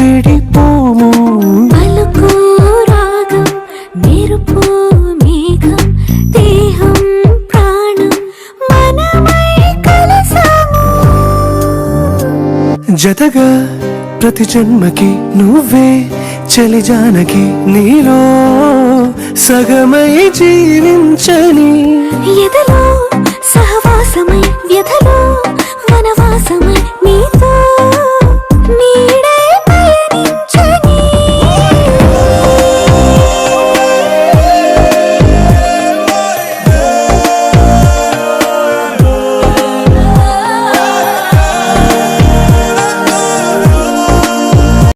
విడిపోము. పలుకు రాగం మెరుపు మేఘం దేహం ప్రాణం మనమై కలసాము. జతగా ప్రతి జన్మకి నువ్వే చలి జానకి, నీలో సగమై జీవించని. ఎదలో సహవాసమై వ్యధలో వనవాసమై